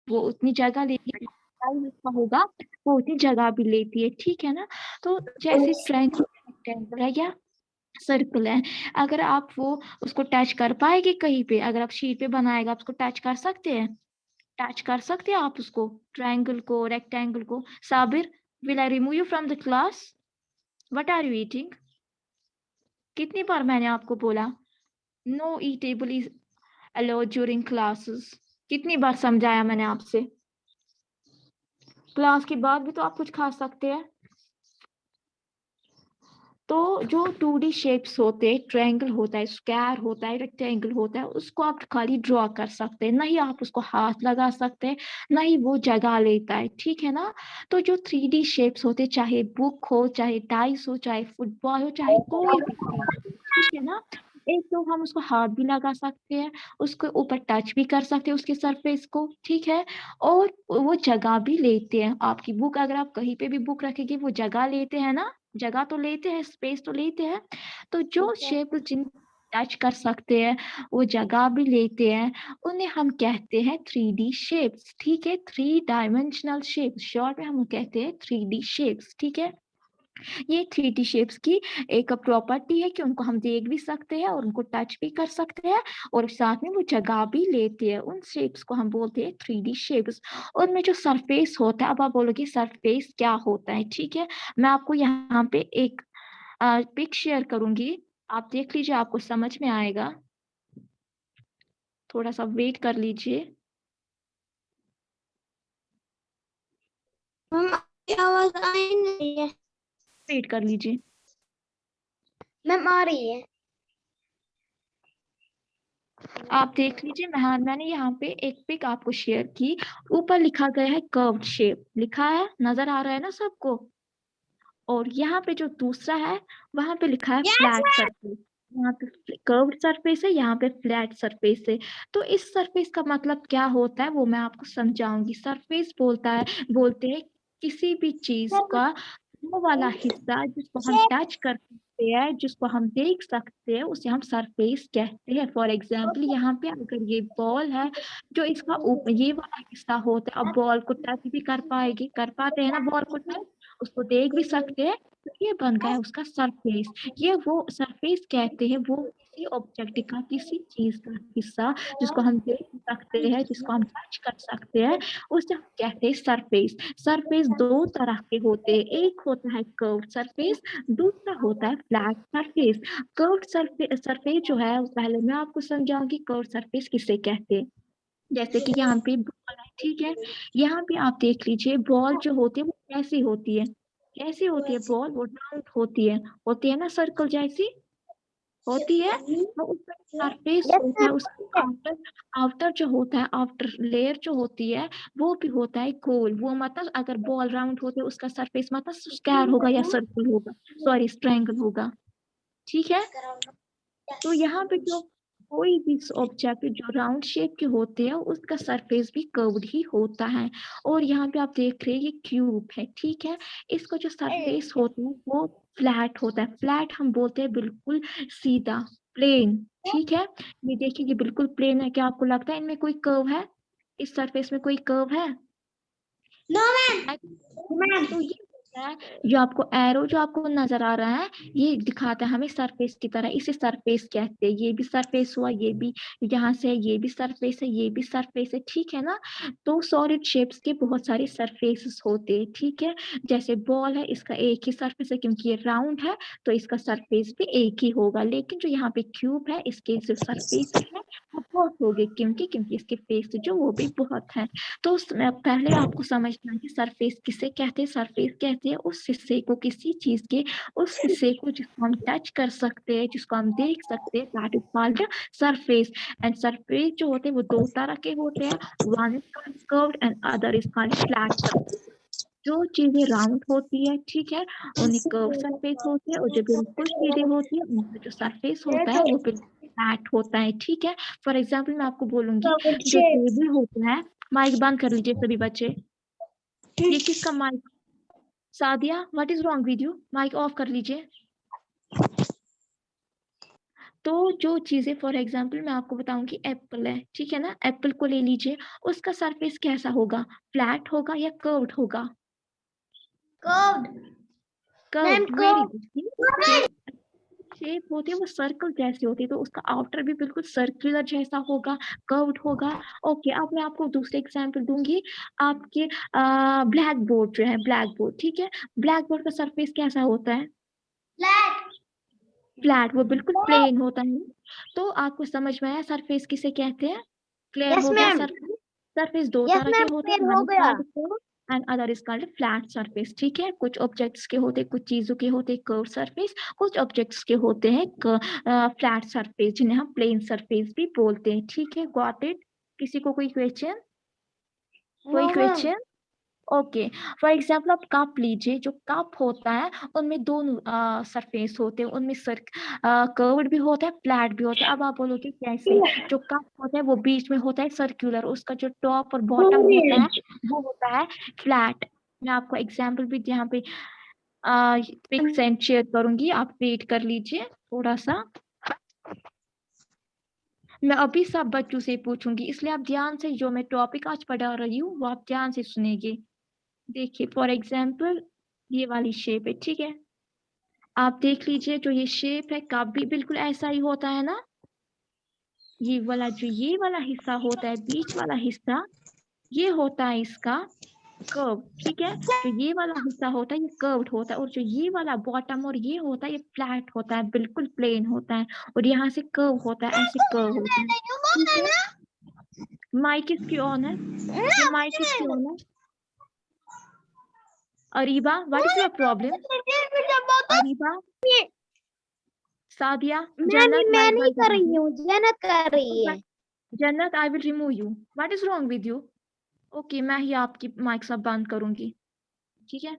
वो उतनी जगह लेती है, साइज उसका होगा वो उतनी जगह भी लेती है, ठीक है ना। तो जैसे ट्रायंगल रेक्टेंगल है या सर्कल है, अगर आप वो उसको टच कर पाएंगे कहीं पे, अगर आप शीट पे बनाएगा आप उसको टच कर सकते हैं, टच कर सकते हैं आप उसको, ट्रायंगल को, रेक्टेंगल को। Sabir, will I remove you from the class? What are you eating? कितनी बार मैंने आपको बोला no eatable is allowed during classes? कितनी बार समझाया मैंने आपसे? क्लास के बाद भी तो आप कुछ खा सकते हैं। तो जो 2D शेप्स होते हैं, ट्रायंगल होता है, स्क्वायर होता है, रेक्टेंगल होता है, उसको आप खाली ड्रॉ कर सकते हैं, नहीं आप उसको हाथ लगा सकते हैं, नहीं वो जगह लेता है, ठीक है ना। तो जो 3D शेप्स होते हैं, चाहे बुक हो, चाहे टाइस हो, चाहे फुटबॉल हो, चाहे कोई भी चीज हो, ठीक है ना। एक तो हम उसको हाथ भी लगा सकते हैं, उसके ऊपर टच भी कर सकते हैं उसके सरफेस को, ठीक है। और वो जगह भी लेते हैं, आपकी बुक अगर आप कहीं पे भी बुक रखेंगे वो जगह लेते हैं ना, जगह तो लेते हैं, स्पेस तो लेते हैं। तो जो शेप जिन टच कर सकते हैं, वो जगह भी लेते हैं, उन्हें हम कहते हैं 3D शेप्स, ठीक है। 3 डायमेंशनल शेप्स, शॉर्ट में हम कहते हैं 3D शेप्स, ठीक है। ये 3D शेप्स की एक प्रॉपर्टी है कि उनको हम देख भी सकते हैं और उनको टच भी कर सकते हैं, और साथ में वो जगह भी लेते हैं। उन शेप्स को हम बोलते हैं 3D शेप्स। उनमें जो सरफेस होता है, अब आप बोलोगे सरफेस क्या होता है, ठीक है। मैं आपको यहाँ पे एक पिक शेयर करूंगी, आप देख लीजिए, आपको समझ में आएगा। थोड़ा सा वेट कर लीजिए। मैम आपकी आवाज आ ही नहीं रही है। वेट कर लीजिए। मैम आ रही है। आप देख लीजिए, मैंने यहाँ पे एक पिक आपको शेयर की। ऊपर लिखा गया है कर्व्ड शेप, लिखा है, नजर आ रहा है ना सबको। और यहाँ पे जो दूसरा है, वहां पे लिखा है यस फ्लैट सरफेस। यहाँ पे कर्व्ड सरफेस है, यहाँ पे फ्लैट सरफेस है। तो इस सरफेस का मतलब क्या होता है वो मैं आपको समझाऊंगी। सरफेस बोलते हैं किसी भी चीज का वो वाला हिस्सा जिसको हम टच कर सकते हैं, जिसको हम देख सकते हैं, उसे हम सरफेस कहते हैं। फॉर एग्जाम्पल, यहाँ पे अगर ये बॉल है, जो इसका ये वाला हिस्सा होता है, अब बॉल को टच भी कर पाएगी, कर पाते हैं ना बॉल को टच, उसको देख भी सकते हैं, तो ये बन गया उसका सरफेस। ये वो सरफेस कहते हैं, वो किसी ऑब्जेक्ट का, किसी चीज का हिस्सा जिसको हम देख सकते हैं, जिसको हम टच कर सकते हैं, उसे हम कहते हैं सरफेस। सरफेस दो तरह के होते हैं, एक होता है कर्व्ड सरफेस, दूसरा होता है फ्लैट सरफेस। कर्व्ड सरफेस जो है, पहले मैं आपको समझाऊंगी कर्व्ड सरफेस किसे कहते हैं। जैसे कि यहाँ पे बॉल है, ठीक है। यहाँ पे आप देख लीजिए, बॉल जो होती है वो कैसी होती है, कैसी होती है बॉल, वो राउंड होती है ना, सर्कल जैसी होती है। तो उसका सरफेस होता है, उसका आउटर आउटर जो होता है, आउटर लेयर जो होती है, वो भी होता है गोल। वो मतलब अगर बॉल राउंड होते है, उसका सरफेस मतलब स्क्वायर होगा या सर्कल होगा, सॉरी ट्रायंगल होगा, ठीक है। तो यहाँ पे जो कोई भी ऑब्जेक्ट जो राउंड शेप के होते हैं, उसका सरफेस भी कर्व्ड ही होता है। और यहाँ पे आप देख रहे हैं ये क्यूब है, ठीक है। इसका जो सरफेस होता है वो फ्लैट होता है। फ्लैट हम बोलते हैं बिल्कुल सीधा, प्लेन, ठीक है। ये देखिए, ये बिल्कुल प्लेन है। क्या आपको लगता है इनमें कोई कर्व है, इस सरफेस में कोई कर्व है? No ma'am. मैम तो ये होता है, जो आपको एरो जो आपको नजर आ रहा है, ये दिखाता है हमें सरफेस की तरह, इसे सरफेस कहते हैं। ये भी सरफेस हुआ, ये भी यहाँ से है, ये भी सरफेस है, ये भी सरफेस है, ठीक है ना। तो सॉलिड शेप्स के बहुत सारे सरफेसेस होते हैं, ठीक है। जैसे बॉल है, इसका एक ही सरफेस है क्योंकि ये राउंड है, तो इसका सरफेस भी एक ही होगा। लेकिन जो यहाँ पे क्यूब है, इसके जो सरफेस है वो बहुत होगी, क्योंकि इसके फेस जो वो भी बहुत है। तो पहले आपको समझना है कि सरफेस किसे कहते हैं। सरफेस कहते हैं उस हिस्से को, किसी चीज के उस हिस्से को जिसको हम टच कर सकते हैं, जिसको हम देख सकते हैं, that is called surface. And surface जो होते हैं वो दो तरह के होते हैं, one is called curved and other is called flat surface. जो चीजें राउंड होती है, ठीक है, उन्हें कर्व सरफेस होती है, और जो बिल्कुल सीधे होती है उनका जो सरफेस होता है वो बिल्कुल फ्लैट होता है, ठीक है। फॉर एग्जाम्पल मैं आपको बोलूंगी, जो टेबल होता है, माइक बंद कर लीजिए सभी बच्चे। ये किसका mic? Sadia, what is wrong with you? Mic off कर लीजिए। तो जो चीजें फॉर एग्जांपल मैं आपको बताऊंगी, एप्पल है, ठीक है ना, एप्पल को ले लीजिए, उसका सरफेस कैसा होगा, फ्लैट होगा या कर्व्ड होगा? Curved. Ma'am curved, very good. Shape होती है वो सर्कल जैसी होती है, तो उसका आउटर भी बिल्कुल सर्कुलर जैसा होगा, कर्व्ड होगा। ओके, अब मैं आपको दूसरे एग्जांपल दूंगी। आपके ब्लैक बोर्ड जो है, ब्लैक बोर्ड, ठीक है, ब्लैक बोर्ड का सरफेस कैसा होता है? फ्लैट। फ्लैट, वो बिल्कुल प्लेन होता है। तो आपको समझ में आया सरफेस किसे कहते हैं? क्लियर यस हो गया? मैम। सरफेस, सरफेस दो यस तरह के मैम, होते हैं, क्लियर वन हो इज गया। Called curve and other is called flat surface, ठीक है। कुछ ऑब्जेक्ट्स के होते हैं, कुछ चीजों के होते हैं कर्व सरफेस, कुछ ऑब्जेक्ट्स के होते हैं फ्लैट सरफेस, जिन्हें हम प्लेन सरफेस भी बोलते हैं, ठीक है। Got it? किसी को कोई क्वेश्चन? कोई no ma'am. Question? Okay, for example आप कप लीजिए, जो कप होता है उनमें दोनों सरफेस होते हैं, उनमें सर कर्व्ड भी होता है, फ्लैट भी होता है। अब आप बोलोगे कैसे? जो कप होता है वो बीच में होता है सर्कुलर, उसका जो टॉप और बॉटम होता है वो होता है फ्लैट। मैं आपको एग्जाम्पल भी यहाँ पे पिक्स एंड शेयर करूंगी, आप वेट कर लीजिए थोड़ा सा। मैं अभी सब बच्चों से पूछूंगी, इसलिए आप ध्यान से जो मैं टॉपिक आज पढ़ा रही हूँ वो आप ध्यान से सुनेंगे। देखिए फॉर एग्जाम्पल ये वाली शेप है, ठीक है, आप देख लीजिए जो ये शेप है कप भी बिल्कुल ऐसा ही होता है ना। ये वाला जो ये वाला हिस्सा होता है, बीच वाला हिस्सा, ये होता है इसका कर्व, ठीक है। जो ये वाला हिस्सा होता है ये कर्व्ड होता है, और जो ये वाला बॉटम और ये होता है ये फ्लैट होता है, बिल्कुल प्लेन होता है, और यहाँ से कर्व होता है, ऐसे कर्व होता है, ठीक है। माइक इसकी ऑन है, ये माइक इसकी ऑन है। Ariba, what is your problem? Ariba, Sadia, ma'am, ये जन्नत, मैं माइक नहीं बंद कर कर रही दीजिए। हूँ, जन्नत कर रही है। जन्नत, I will remove you, what is wrong with you? Okay, मैं ही आपकी माइक सब बंद करूंगी, ठीक है।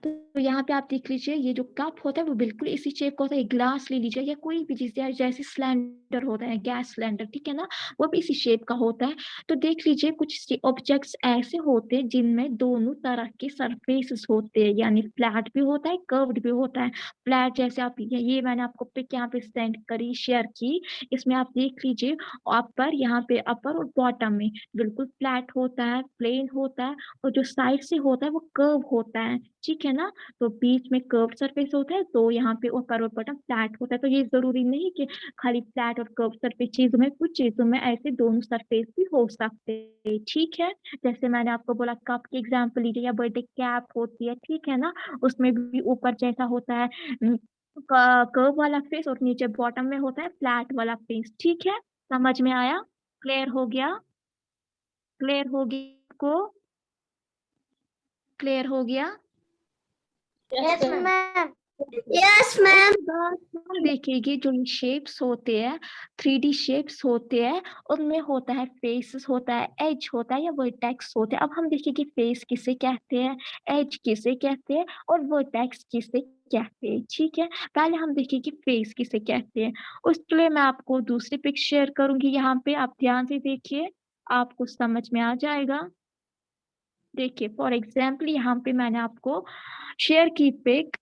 तो यहाँ पे आप देख लीजिए ये जो कप होता है वो बिल्कुल इसी शेप का होता है। ग्लास ले लीजिए या कोई भी चीज, जैसे सिलेंडर होता है, गैस सिलेंडर, ठीक है ना, वो भी इसी शेप का होता है। तो देख लीजिए कुछ ऑब्जेक्ट्स ऐसे होते हैं जिनमें दोनों तरह के सरफेसेस होते हैं, यानी फ्लैट भी होता है, कर्व्ड भी होता है। फ्लैट जैसे आप ये मैंने आपको पिक यहाँ पे सेंड करी, शेयर की, इसमें आप देख लीजिए अपर, यहाँ पे अपर और बॉटम में बिल्कुल फ्लैट होता है, प्लेन होता है, और जो साइड से होता है वो कर्व होता है, ठीक है ना। तो बीच में कर्व सरफेस होता है, तो यहाँ पे ऊपर और बॉटम फ्लैट होता है। तो ये जरूरी नहीं कि खाली फ्लैट और कर्व सरफेस, चीजों में कुछ चीजों में ऐसे दोनों सरफेस भी हो सकते हैं, ठीक है। जैसे मैंने आपको बोला कप की एग्जांपल लीजिए, या बर्थडे कैप होती है, ठीक है ना, उसमें भी ऊपर जैसा होता है कर्व वाला फेस, और नीचे बॉटम में होता है फ्लैट वाला फेस, ठीक है। समझ में आया? क्लियर हो गया? क्लियर हो गया को? क्लियर हो गया? Yes ma'am. Yes ma'am. देखिए जो ये शेप्स होते हैं, 3D शेप्स होते हैं, उनमें होता है फेसेस होता है, एज होता है या वर्टेक्स होते हैं। अब हम देखिए कि फेस किसे कहते हैं, एज किसे कहते हैं, और वर्टेक्स किसे कहते हैं, ठीक है। पहले हम देखिए कि फेस किसे कहते हैं। उसके लिए मैं आपको दूसरी पिक शेयर करूंगी, यहाँ पे आप ध्यान से देखिए, आपको समझ में आ जाएगा। देखिए फॉर एग्जाम्पल यहाँ पे मैंने आपको शेयर की पिक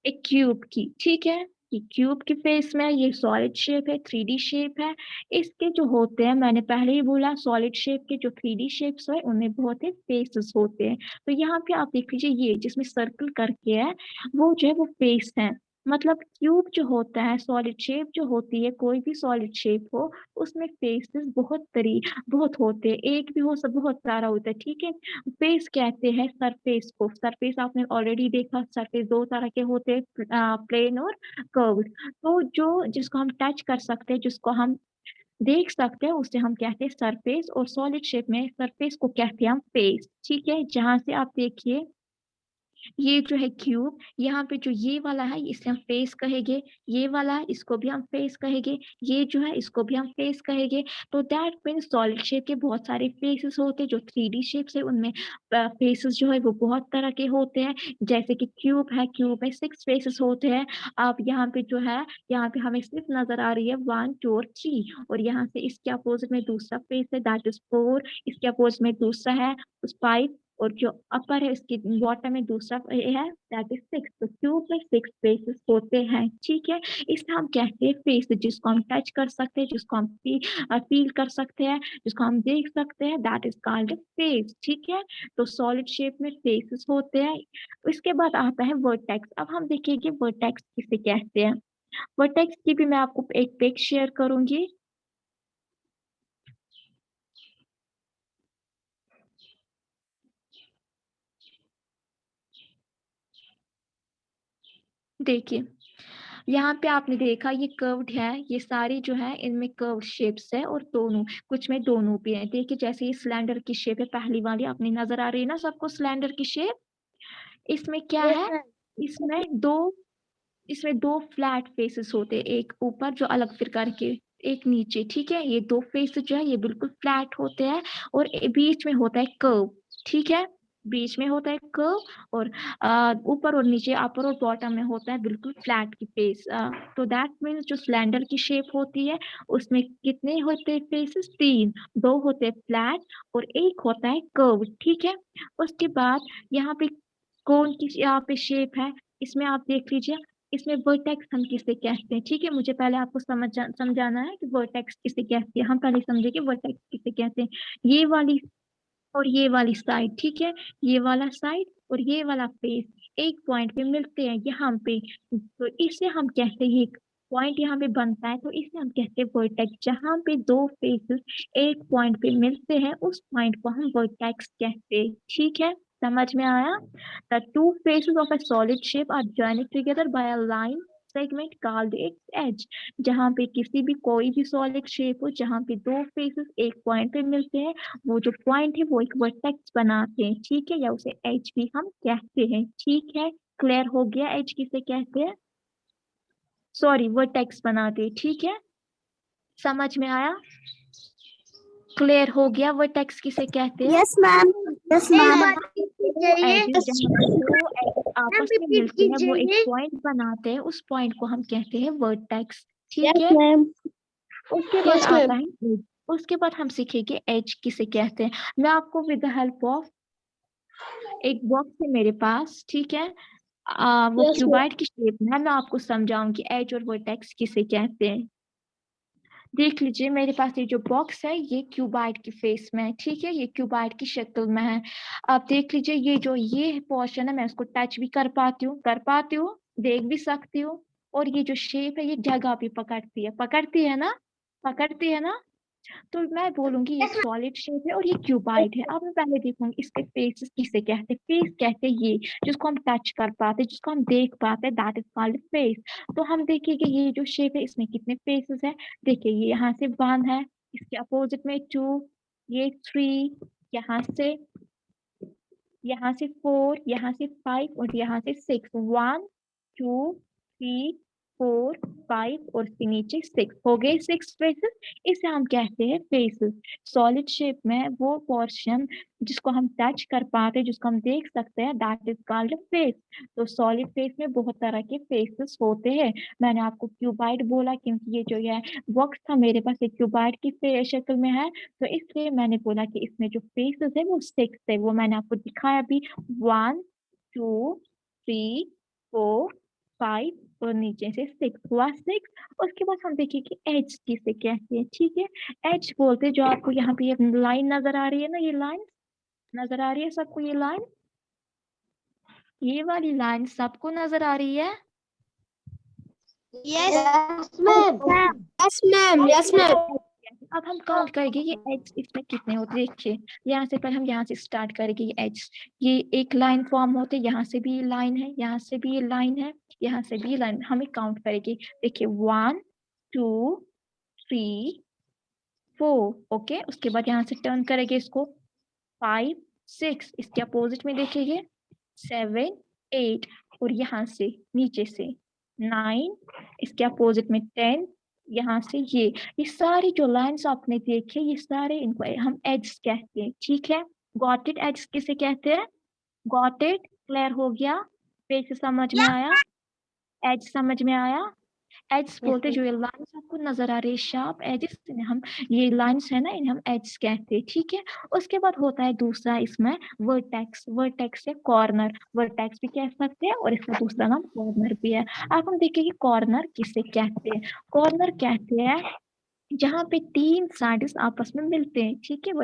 एक क्यूब की, ठीक है। ये क्यूब के फेस में ये सॉलिड शेप है, 3D शेप है। इसके जो होते हैं, मैंने पहले ही बोला, सॉलिड शेप के जो 3D शेप्स है उनमें बहुत ही फेसेस होते हैं। तो यहाँ पे आप देख लीजिए ये जिसमें सर्कल करके है वो जो है वो फेस है। मतलब क्यूब जो होता है, सॉलिड शेप जो होती है, कोई भी सॉलिड शेप हो, उसमें फेसेस बहुत होते हैं, एक भी हो सब बहुत सारा होता है, ठीक है। फेस कहते हैं सरफेस को, सरफेस आपने ऑलरेडी देखा, सरफेस दो तरह के होते हैं, प्लेन और कर्व्ड। तो जो जिसको हम टच कर सकते हैं, जिसको हम देख सकते हैं, उसे हम कहते हैं सरफेस, और सॉलिड शेप में सरफेस को कहते हैं हम फेस, ठीक है। जहां से आप देखिए ये जो है क्यूब, यहाँ पे जो ये वाला है इसे हम फेस कहेंगे, ये वाला है इसको भी हम फेस कहेंगे, ये जो है इसको भी हम फेस कहेंगे। तो दैट मीन्स सॉलिड शेप के बहुत सारे फेसेस होते हैं, जो 3D शेप्स है उनमें फेसेस जो है वो बहुत तरह के होते हैं। जैसे कि क्यूब में 6 फेसेस होते हैं। अब यहाँ पे जो है, यहाँ पे हमें सिर्फ नजर आ रही है 1 2 और 3, और यहाँ से इसके अपोजिट में दूसरा फेस है दैट इज 4, इसके अपोजिट में दूसरा है 5, और जो अपर है उसके बॉटम में दूसरा है दैट इज 6। तो क्यूब में 6 फेसेस होते हैं, ठीक है। इसे हम कहते हैं फेस, जिसको हम टच कर सकते हैं, जिसको हम फील कर सकते हैं, जिसको हम देख सकते हैं, दैट इज कॉल्ड फेस, ठीक है। तो सॉलिड शेप में फेसेस होते हैं। इसके बाद आता है वर्टेक्स। अब हम देखेंगे वर्टेक्स किसे कहते हैं। वर्टेक्स की भी मैं आपको एक पिक शेयर करूंगी। देखिए यहाँ पे आपने देखा ये कर्व्ड है, ये सारी जो है इनमें कर्व शेप्स है, और दोनों कुछ में दोनों भी है। देखिए जैसे ये सिलेंडर की शेप है, पहली वाली अपनी नजर आ रही है ना सबको सिलेंडर की शेप। इसमें क्या Yes, है, ma'am. इसमें दो इसमें दो फ्लैट फेसेस होते हैं, एक ऊपर जो अलग फिर करके, एक नीचे, ठीक है। ये दो फेस जो है ये बिल्कुल फ्लैट होते हैं, और बीच में होता है कर्व, ठीक है। बीच में होता है कर्व, और ऊपर और नीचे, अपर और बॉटम में होता है बिल्कुल फ्लैट की फेस। तो दैट मीन्स जो सिलेंडर की शेप होती है उसमें कितने होते हैं फेसेस, 3। 2 होते हैं फ्लैट और एक होता है कर्व, ठीक है। उसके बाद यहाँ पे कौन की यहाँ पे शेप है, इसमें आप देख लीजिए। इसमें वर्टेक्स हम किसे कहते हैं, ठीक है। मुझे पहले आपको समझाना है कि वर्टेक्स किसे कहते हैं। हम पहले समझेंगे वर्टेक्स किसे कहते हैं। ये वाली और ये वाली साइड, ठीक है। ये वाला साइड और ये वाला फेस एक पॉइंट पे मिलते हैं यहाँ पे, तो इसे हम कहते हैं, एक पॉइंट यहाँ पे बनता है तो इसे हम कहते हैं वर्टेक्स। जहाँ पे दो फेसेस एक पॉइंट पे मिलते हैं उस पॉइंट को हम वर्टेक्स कहते हैं, ठीक है। समझ में आया। The two faces of a solid shape are joined together by a line segment called its edge. जहाँ पे किसी भी कोई भी सॉलिड शेप हो, जहाँ पे दो फेसेस एक पॉइंट पे मिलते हैं, वो जो पॉइंट है वो एक वर्टेक्स बनाते हैं, ठीक है, या उसे एज भी हम कहते हैं, ठीक है। क्लियर हो गया एज किसे कहते हैं, सॉरी वर्टेक्स बनाते हैं, ठीक है। समझ में आया, क्लियर हो गया वर्टेक्स किसे कहते हैं। Yes, ma'am. Yes, जहाँ ma'am. पे दो एजेस जहाँ पे दो एजेस आपस में मिलते हैं वो एक पॉइंट बनाते हैं, उस पॉइंट को हम कहते हैं वर्टेक्स, ठीक Yes, है। ma'am. उसके बाद Yes, आता ma'am. है edge। उसके बाद हम सीखेंगे एज किसे कहते हैं। मैं आपको विद द हेल्प ऑफ एक बॉक्स है मेरे पास, ठीक है। वो Yes, ma'am. क्यूबाइड की शेप में है, मैं आपको समझाऊंगी एज और वर्टेक्स किसे कहते हैं। देख लीजिए मेरे पास ये जो बॉक्स है ये क्यूबाइड की फेस में है, ठीक है। ये क्यूबाइड की शक्ल में है। आप देख लीजिए ये जो ये पोर्शन है मैं उसको टच भी कर पाती हूँ, देख भी सकती हूँ। और ये जो शेप है ये जगह भी पकड़ती है ना। तो मैं बोलूंगी ये एक सॉलिड शेप है और ये क्यूबाइड है। अब मैं पहले देखूंगी इसके फेसेस किसे कहते हैं। फेस कहते हैं ये जिसको हम टच कर पाते, जिसको हम देख पाते, दैट इज कॉल्ड फेस। तो हम देखेंगे ये जो शेप है इसमें कितने फेसेस है। देखिए ये यहाँ से 1 है, इसके अपोजिट में 2, ये 3, यहाँ से 4, यहाँ से 5 और यहाँ से 6। 1 2 3 4 5 और इसके नीचे 6 हो गए 6 फेसेस। इसे हम कहते हैं फेसेस। सॉलिड शेप में वो पोर्शन जिसको हम टच कर पाते, जिसको हम देख सकते हैं, दैट इज कॉल्ड फेस। तो सॉलिड फेस में बहुत तरह के फेसेस होते हैं। मैंने आपको क्यूबाइड बोला क्योंकि ये जो है बॉक्स था मेरे पास एक क्यूबाइड की शक्ल में है, तो इसलिए मैंने बोला कि इसमें जो फेसेस है वो 6 है। वो मैंने आपको दिखाया भी, 1 2 3 4 5 और नीचे से 6 हुआ 6। उसके बाद हम देखिए कि एज किसे कहते हैं, ठीक है। एज बोलते हैं जो आपको यहाँ पे ये लाइन नजर आ रही है ना, ये लाइन नजर आ रही है सबको, ये लाइन, ये वाली लाइन सबको नजर आ रही है। Yes, ma'am. Yes, ma'am. Yes, ma'am. अब हम काउंट करेंगे ये एज इसमें कितने होते हैं। देखिए यहाँ से पहले हम यहाँ से स्टार्ट करेंगे। ये एज ये एक लाइन फॉर्म होते हैं, यहाँ से भी ये लाइन है, यहाँ से भी ये लाइन है, यहाँ से भी लाइन, हमें काउंट करेंगे। देखिए 1 2 3 4, ओके। उसके बाद यहाँ से टर्न करेंगे इसको, 5 6, इसके अपोजिट में देखेंगे 7 8, और यहाँ से नीचे से 9, इसके अपोजिट में 10, यहाँ से ये सारी जो लाइंस आपने देखे ये सारे इनको हम एड्स कहते हैं, ठीक है। गॉट इट, एड्स किसे कहते हैं, गॉट इट, क्लियर हो गया, फिर से समझ में आया, एज समझ में आया। एड्स बोलते हैं जो ये लाइंस आपको नजर आ रही है, शार्प एजेस, इन्हें हम, ये लाइंस है ना, इन्हें हम एड्स कहते हैं, ठीक है। उसके बाद होता है दूसरा इसमें वर्टेक्स। वर्टेक्स है कॉर्नर, वर्टेक्स भी कह सकते हैं और इसका दूसरा नाम कॉर्नर भी है। अब हम देखेंगे कॉर्नर किसे कहते हैं। कॉर्नर कहते हैं जहाँ पे तीन साइड्स आपस में मिलते हैं, ठीक है, वो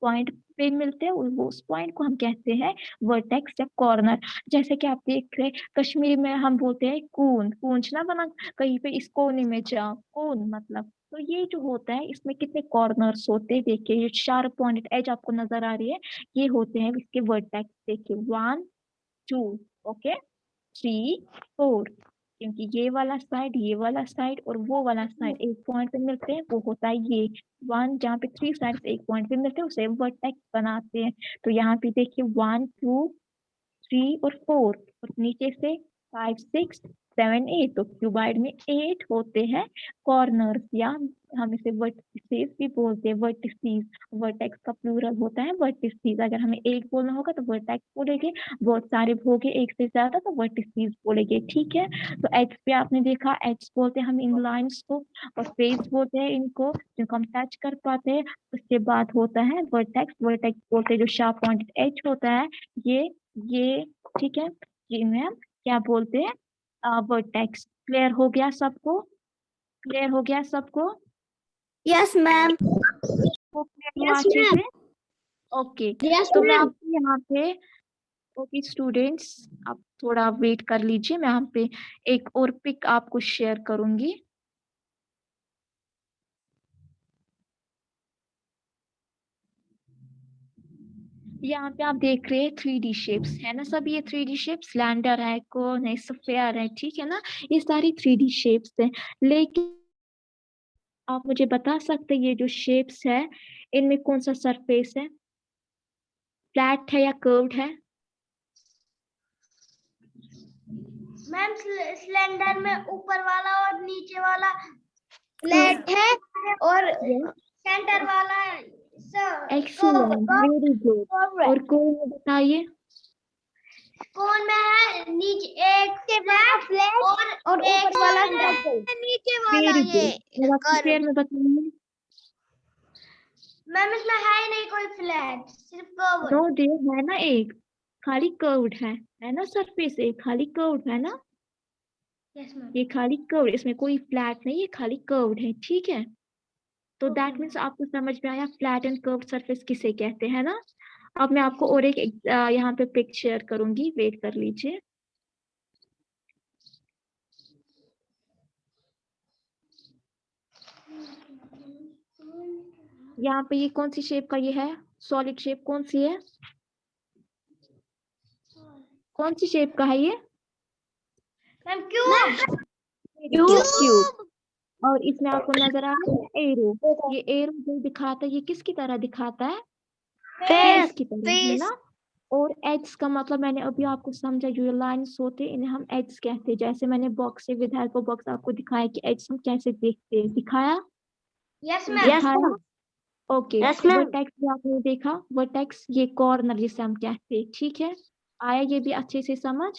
पॉइंट पे मिलते हैं, वो उस पॉइंट को हम कहते हैं वर्टेक्स या कॉर्नर। जैसे कि आप देख रहे हैं कश्मीरी में हम बोलते हैं कून, पूंछना बना कहीं पे, इस कोने में जाओ, कून मतलब। तो ये जो होता है इसमें कितने कॉर्नर्स होते हैं, देखिए ये शार्प पॉइंटेड एज आपको नजर आ रही है, ये होते हैं इसके वर्टेक्स। देखिए 1 2, ओके, 3 4, क्योंकि ये वाला साइड और वो वाला साइड एक पॉइंट पे मिलते हैं, वो होता है ये 1, जहाँ पे 3 साइड एक पॉइंट पे मिलते हैं उसे वर्टेक्स बनाते हैं। तो यहाँ पे देखिए 1 2 3 और 4, और नीचे से 5 6 7 8, तो क्यूबाइड में 8 होते हैं कॉर्नर्स, या हम इसे वर्टिसेस भी बोलते हैं, वर्टिसीज। वर्टेक्स का प्लूरल होता है वर्टिसीज। अगर हमें एक बोलना होगा तो वर्टेक्स बोलेंगे, बहुत सारे होंगे एक से ज्यादा तो वर्टिसीज बोलेंगे, ठीक है। तो एड्स पे आपने देखा, एड्स बोलते हैं हम इन लाइंस को, और फेस बोलते हैं इनको जिनको हम टच कर पाते हैं। उसके बाद होता है वर्टेक्स। वर्टेक्स बोलते हैं जो शार्प पॉइंटेड एज होता है, ये ठीक है, ये मैम क्या बोलते हैं, वर्टेक्स। क्लियर हो गया सबको? क्लियर हो गया सबको? Yes, ma'am. वो क्लियर हुआ Yes, अच्छे ma'am. से? ओके। Yes, तो मैं ma'am. आपको यहाँ पे, ओके स्टूडेंट्स आप थोड़ा वेट कर लीजिए, मैं यहाँ पे एक और पिक आपको शेयर करूंगी। यहाँ पे आप देख रहे हैं 3D शेप्स है ना, सब ये 3D शेप्स, सिलेंडर है, कोन है, स्फीयर है, ठीक है ना, ये सारी 3D शेप्स हैं। लेकिन आप मुझे बता सकते हैं ये जो शेप्स है इनमें कौन सा सरफेस है, फ्लैट है या कर्व्ड है? मैम सिलेंडर में ऊपर वाला और नीचे वाला फ्लैट है और सेंटर वाला एक्सीलेंट, वेरी गुड। और कोन में बताइए? कोन में है नीचे एक फ्लैट और ऊपर वाला नीचे वाला वेरी ये गुड। अब आप क्लियर में बताइए। मैम इसमें है ही नहीं कोई फ्लैट, सिर्फ कर्व। नो डियर, है ना एक, खाली कर्व्ड है ना सरफेस, एक खाली कर्व्ड है ना, यस मैम। ये खाली कर्व्ड, इसमें कोई फ्लैट नहीं, ये खाली कर्व्ड है, ठीक है। तो Okay, दैट मीन्स आपको समझ में आया फ्लैट एंड कर्व्ड सरफेस किसे कहते हैं ना। अब मैं आपको और एक यहाँ पे पिक शेयर करूंगी, वेट कर लीजिए। यहाँ पे ये कौन सी शेप का ये है, सॉलिड शेप कौन सी है, कौन सी शेप का है ये? Ma'am cube. क्यूब। और इसमें आपको नजर आ रहा है एरो, ये एरो जो दिखाता है ये किसकी तरह दिखाता है, फेस की तरह, है ना। और एड्स का मतलब मैंने अभी आपको समझा, जो लाइंस होते हैं इन्हें हम एड्स कहते हैं। जैसे मैंने बॉक्स से विद हेल्प ऑफ बॉक्स आपको दिखाया कि एड्स हम कैसे देखते हैं, दिखाया? Yes ma'am. दिखाया? ओके। Yes, ma'am. वर्टेक्स भी आपने देखा, वर्टेक्स ये कॉर्नर जिसे हम कहते हैं, ठीक है। आया ये भी अच्छे से समझ?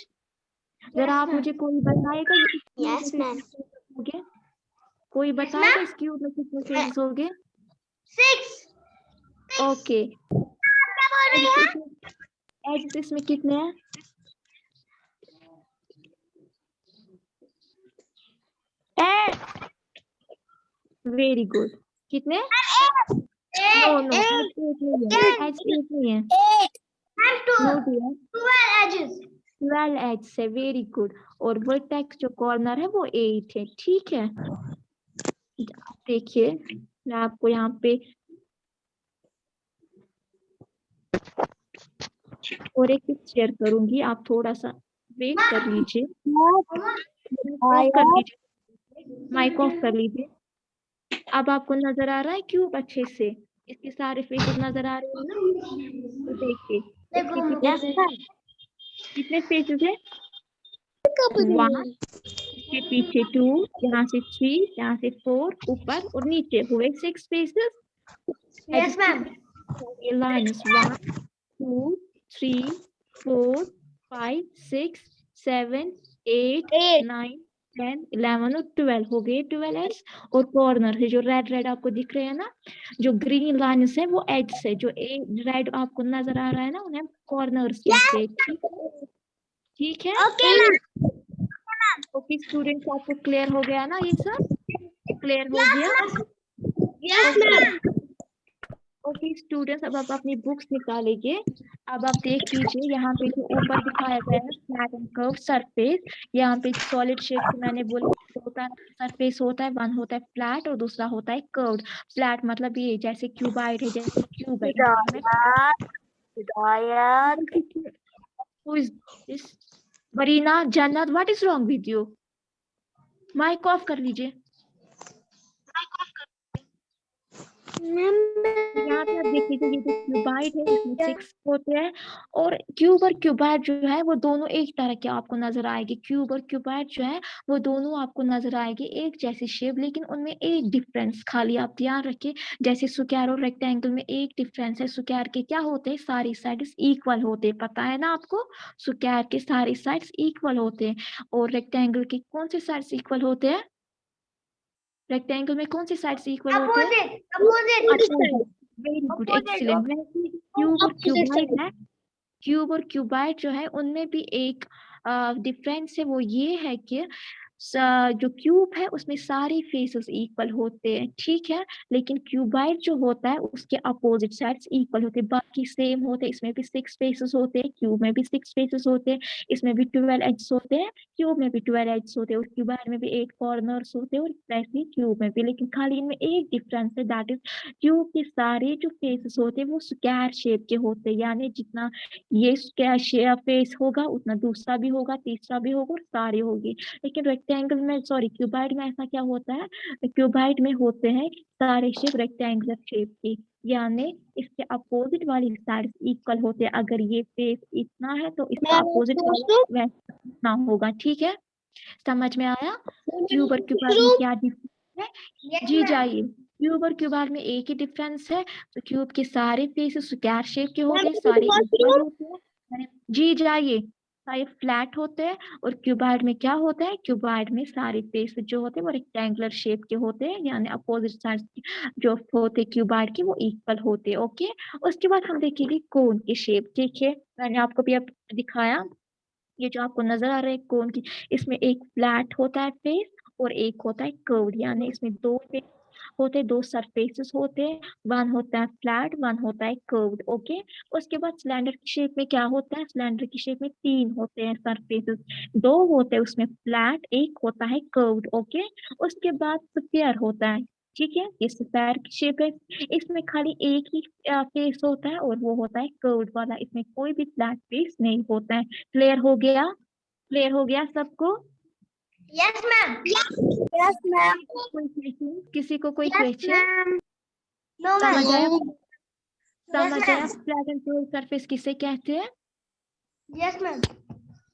जरा आप मुझे कोई बताएगा ये Yes, ma'am. हो गए, कोई बताएगा इस क्यूब में कितने फेसेस हो गए? 6। ओके। क्या बोल रही है? एड्स इसमें कितने हैं? Very good. कितने? नो नो, एड्स नहीं है, एड्स नहीं है। No dear, 12 edges. 12 एड्स है, वेरी गुड। और वर्टेक्स जो कॉर्नर है वो 8 है, ठीक है। देखिए मैं आपको यहाँ पे और एक पिक शेयर करूंगी, आप थोड़ा सा वेट कर लीजिए, ऑफ कर लीजिए, माइक ऑफ कर लीजिए। अब आपको नजर आ रहा है क्यूब अच्छे से, इसके सारे फेसेस नजर आ रहे हैं ना। तो देखिए इसके कितने फेसेस है, 1, इसके पीछे 2, यहाँ से 3, यहाँ से 4, ऊपर और नीचे हुए 6 फेसेस। Yes, ma'am. लाइन्स 1 2 3 4 5 6 7 8 9 10 11 और 12 हो गए 12 एड्स। और कॉर्नर है जो रेड रेड आपको दिख रहे हैं ना, जो ग्रीन लाइन्स है वो एड्स है, जो रेड आपको नजर आ रहा है ना उन्हें कॉर्नर्स कहते हैं। ठीक है। Okay ma'am. ओके स्टूडेंट्स, आपको क्लियर हो गया ना ये सब? क्लियर हो गया? Yes ma'am. ओके स्टूडेंट्स, अब आप अपनी बुक्स निकालेंगे। अब आप देख लीजिए यहाँ पे जो ऊपर दिखाया गया है फ्लैट एंड कर्व सरफेस, यहाँ पे सॉलिड शेप की मैंने बोला होता है सरफेस होता है, वन होता है फ्लैट और दूसरा होता है कर्व्ड। फ्लैट मतलब ये जैसे क्यूबाइड है, जैसे क्यूब है। Who is this? Barina Jannat, what is wrong with you? Mic off कर लीजिए। यहाँ पे आप देख लीजिए ये जो क्यूबाइड है इसमें 6 होते हैं, और क्यूब और क्यूबाइड जो है वो दोनों एक तरह के आपको नजर आएगी। क्यूब और क्यूबाइड जो है वो दोनों आपको नजर आएगी एक जैसी शेप, लेकिन उनमें एक डिफरेंस खाली आप ध्यान रखिए। जैसे स्क्वायर और रेक्टेंगल में एक डिफरेंस है, स्क्वायर के क्या होते हैं सारी साइड्स इक्वल होते हैं, पता है ना आपको? स्क्वायर के सारी साइड्स इक्वल होते हैं, और रेक्टेंगल के कौन से साइड्स इक्वल होते हैं? रेक्टेंगल में कौन से साइड्स इक्वल होते हैं? Opposite. Very good, excellent. Cube और क्यूबाइड है, क्यूब और क्यूबाइड जो है उनमें भी एक डिफरेंस है, वो ये है कि जो क्यूब है उसमें सारे फेसेस इक्वल होते हैं, ठीक है। लेकिन क्यूबाइड जो होता है उसके अपोजिट साइड्स इक्वल होते हैं, बाकी सेम होते हैं। इसमें भी 6 फेसेस होते हैं, क्यूब में भी 6 फेसेस होते हैं, इसमें भी 12 एड्स होते हैं, क्यूब में भी 12 एड्स होते हैं, और क्यूबाइड में भी 8 कॉर्नर्स होते हैं, और वैसे ही क्यूब में भी। लेकिन खाली इनमें एक डिफरेंस है, दैट इज क्यूब के सारे जो फेसेस होते हैं वो स्क्वायर शेप के होते हैं, यानी जितना ये क्या शेप फेस होगा उतना दूसरा भी होगा, तीसरा भी होगा, और सारे होगी। लेकिन रेक्टेंगल में, सॉरी क्यूबाइड में ऐसा क्या होता है? क्यूबाइड में होते हैं सारे शेप रेक्टेंगुलर शेप के, यानी इसके अपोजिट वाली साइड इक्वल होते हैं। अगर ये फेस इतना है तो इसका अपोजिट वाला वैसा इतना होगा, ठीक है। समझ में आया? क्यूब और क्यूबाइड में क्या डिफरेंस है? जी जाइए। क्यूब और क्यूबाइड में एक ही डिफरेंस है, तो क्यूब के सारे फेस स्क्वायर शेप के होते हैं, सारे इक्वल होते हैं। जी जाइए। सारे फ्लैट होते हैं, और क्यूबाइड में क्या होता है? क्यूबाइड में सारे फेस जो होते हैं वो रेक्टेंगुलर शेप के होते हैं, यानी अपोजिट साइड जो होते हैं क्यूबाइड के वो इक्वल होते हैं, ओके। उसके बाद हम देखेंगे कोन की शेप, ठीक है। मैंने आपको भी अब दिखाया, ये जो आपको नजर आ रहा है कोन की, इसमें एक फ्लैट होता है फेस और एक होता है कर्व्ड, यानी इसमें दो फेस होते हैं, दो सरफेसेस होते हैं, वन होता है फ्लैट, वन होता है कर्व्ड, ओके। उसके बाद सिलेंडर की शेप में क्या होता है? सिलेंडर की शेप में 3 होते हैं सरफेसेस, 2 होते हैं उसमें फ्लैट, एक होता है कर्व्ड, ओके। उसके बाद स्फीयर होता है, ठीक है, ये स्फीयर की शेप है, इसमें खाली एक ही फेस होता है और वो होता है कर्व्ड वाला, इसमें कोई भी फ्लैट फेस नहीं होता है। क्लियर हो गया? क्लियर हो गया सबको? Yes ma'am. Yes ma'am. कोई क्वेश्चन? किसी को कोई यस क्वेश्चन? मैम। नो समझ आया? मैम। समझ आया yes flat and curved surface किसे कहते हैं? मैम।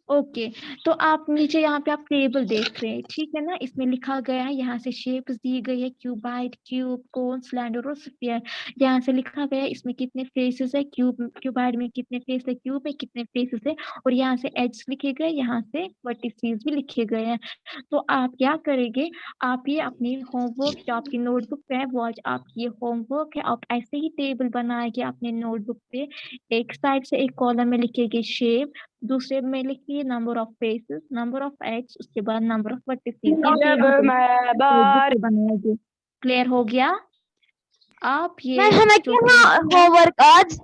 ओके। तो आप नीचे यहाँ पे आप टेबल देख रहे हैं, ठीक है ना, इसमें लिखा गया है, यहाँ से शेप्स दी गई है, क्यूबाइड, क्यूब, कोन, सिलेंडर और स्फीयर। यहाँ से लिखा गया है इसमें कितने फेसेस है, क्यूबाइड में कितने फेस है, क्यूब में कितने फेसेस है, और यहाँ से एड्स लिखे गए, यहाँ से वर्टिसेस भी लिखे गए हैं। तो आप क्या करेंगे? आप ये अपनी होमवर्क जो आपकी नोटबुक पे है, वो आज आपकी ये होमवर्क है, आप ऐसे ही टेबल बनाएंगे अपने नोटबुक पे। एक साइड से एक कॉलम में लिखेंगे शेप, दूसरे में लिखिए number of faces, number of edges, उसके बाद नंबर ऑफ वर्टिसेस। बनाएंगे। क्लियर हो गया? आप ये हमें जो क्या टेबल है, होमवर्क आज?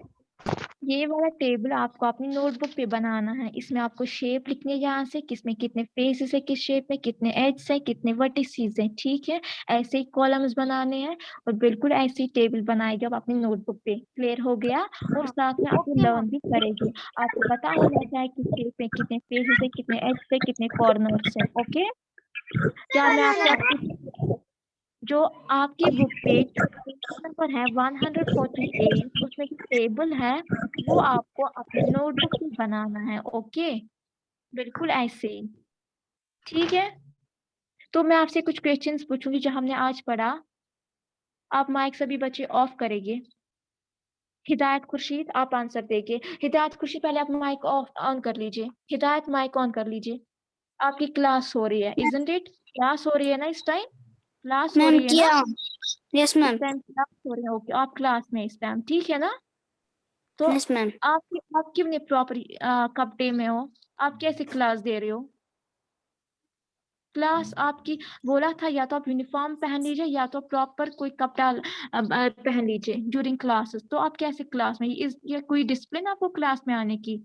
ये वाला टेबल आपको अपनी नोटबुक पे बनाना है। इसमें आपको शेप लिखने हैं, यहाँ से किसमें कितने फेसेस है, किस शेप में कितने एड्स है, कितने वर्टिसेस है, ठीक है। ऐसे ही कॉलम्स बनाने हैं, और बिल्कुल ऐसे ही टेबल बनाएगा आप अपनी नोटबुक पे। क्लियर हो गया? और साथ में आपको लर्न भी करेगी, आपको पता होना चाहिए कि शेप में कितने फेसेस है, कितने एड्स है, कितने कॉर्नर्स है, ओके। क्या मैं आपसे आपकी जो आपकी बुक पे जो पेज नंबर है 148, उसमें जो टेबल है वो आपको अपनी नोटबुक पे बनाना है, ओके। बिल्कुल ऐसे ही, ठीक है। तो मैं आपसे कुछ क्वेश्चंस पूछूंगी जो हमने आज पढ़ा। आप माइक सभी बच्चे ऑफ करेंगे। हिदायत खुर्शीद आप आंसर देंगे। हिदायत खुर्शीद पहले आप माइक ऑफ ऑन कर लीजिए। हिदायत माइक ऑन कर लीजिए। आपकी क्लास हो रही है, isn't it? क्लास हो रही है ना इस टाइम? क्लास हो रही है ना? Yes ma'am. इस टाइम क्लास हो रही है, ओके, आप क्लास में इस टाइम, ठीक है ना? तो यस मैम। आप क्यों नहीं प्रॉपर कपड़े में हो? आप कैसे क्लास दे रहे हो? क्लास आपकी बोला था या तो आप यूनिफॉर्म पहन लीजिए या तो प्रॉपर कोई कपड़ा पहन लीजिए ड्यूरिंग क्लासेस। तो आप कैसे क्लास में, ये कोई डिसिप्लिन आपको क्लास में आने की?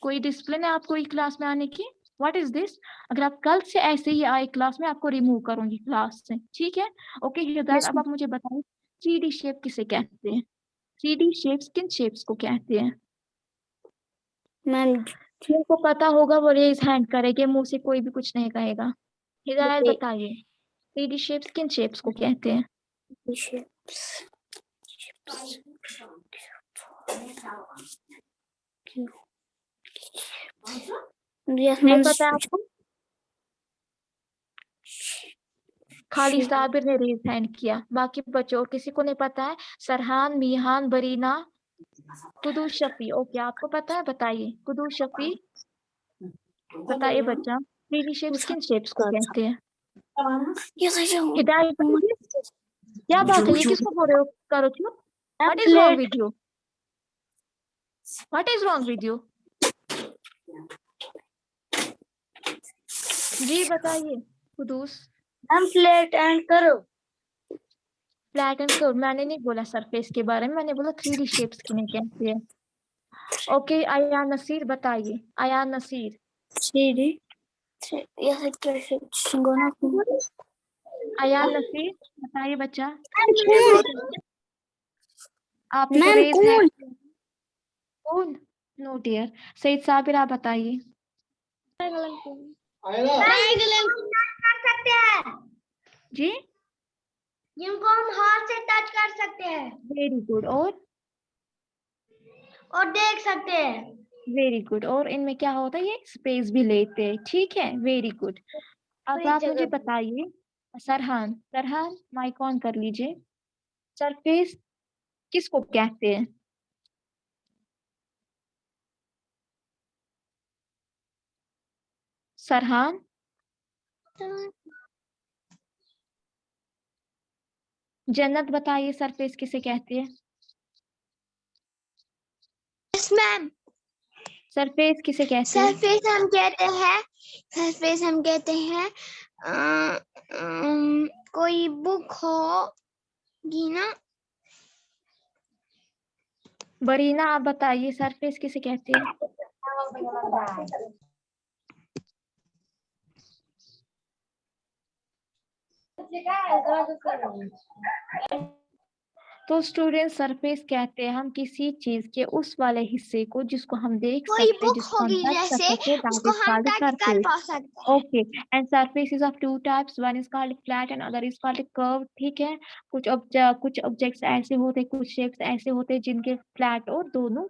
कोई डिसिप्लिन है आपको क्लास में आने की? What is this? अगर आप कल से ऐसे ही आए क्लास में, आपको रिमूव करूंगी क्लास से, ठीक है? ओके हिदायत, अब आप मुझे बताइए 3D शेप किसे कहते हैं? 3D शेप्स किन शेप्स को कहते हैं? मैम जिनको पता होगा वो रेज हैंड करेंगे, मुंह से कोई भी कुछ नहीं कहेगा। हिदायत बताइए 3D शेप्स किन शेप्स को कहते हैं? नहीं पता है आपको? खाली साबिर ने रेज हैंड किया, बाकी बच्चों किसी को नहीं पता है? सरहान, मीहान, बरीना, कुदू शफी, ओके आपको पता है, बताइए कुदू शफी, बताइए बच्चा 3D शेप्स किन शेप्स को कहते हैं? हिदायत बताइए। क्या बात है, ये किसको बोल रहे हो? करो चुप। What is wrong with you? What is wrong with you? जी बताइए कुदूस। मैम फ्लैट एंड करो। फ्लैट एंड कर्व मैंने नहीं बोला सरफेस के बारे में, मैंने बोला 3D शेप्स किन्हें कहते हैं। ओके अयान नसीर बताइए, अयान नसीर। 3D अयान नसीर बताइए बच्चा। आपने तो मैम रेज है। कौन? कौन? No dear. सईद साबिर आप बताइए। कर सकते हैं जी जिनको हम हाथ से टच कर सकते हैं वेरी गुड। और देख सकते हैं। वेरी गुड, और इनमें क्या होता है, ये स्पेस भी लेते हैं, ठीक है, वेरी गुड। अब पूरी आप मुझे जगह। बताइए, सरहान, सरहान माइक ऑन कर लीजिए। सरफेस किसको कहते हैं? सरहान, जन्नत बताइए सरफेस किसे कहते हैं? Yes ma'am. सरफेस किसे कहते हैं? सरफेस हम कहते हैं कोई बुक होगी ना। बरीना आप बताइए सरफेस किसे कहते हैं? तो स्टूडेंट सरफेस कहते हैं हम किसी चीज के उस वाले हिस्से को जिसको हम देख कोई सकते हैं, बुक जिसको हम होगी टच कर जैसे सकते हैं, दैट उसको इज हम कॉल्ड टच कर सरफेस। पा सकते हैं। Okay and surface is of two types, one is called flat and other is called curve, ठीक है? कुछ ऑब्जेक्ट्स ऐसे होते हैं, कुछ शेप्स ऐसे होते हैं जिनके फ्लैट और दोनों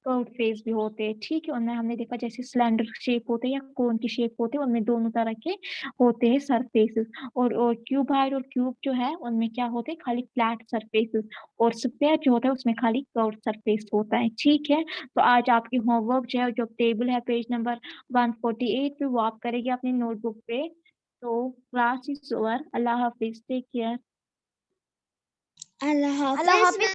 कर्व फेस भी होते हैं, ठीक है? उनमें हमने देखा जैसे सिलेंडर शेप होते हैं या कोन की शेप होते हैं, उनमें दोनों तरह के होते हैं सरफेसेस। और क्यूबॉइड और क्यूब जो है उनमें क्या होते हैं, खाली फ्लैट सरफेसेस, और स्फेयर जो होता है उसमें खाली कर्व सरफेस होता है, ठीक है? तो आज आपकी होमवर्क जो है, जो टेबल है पेज नंबर 148 पे, वो आप करेंगे अपनी नोटबुक पे। तो क्लास इज ओवर, अल्लाह हाफिज, टेक केयर। अल्लाह हाफिज।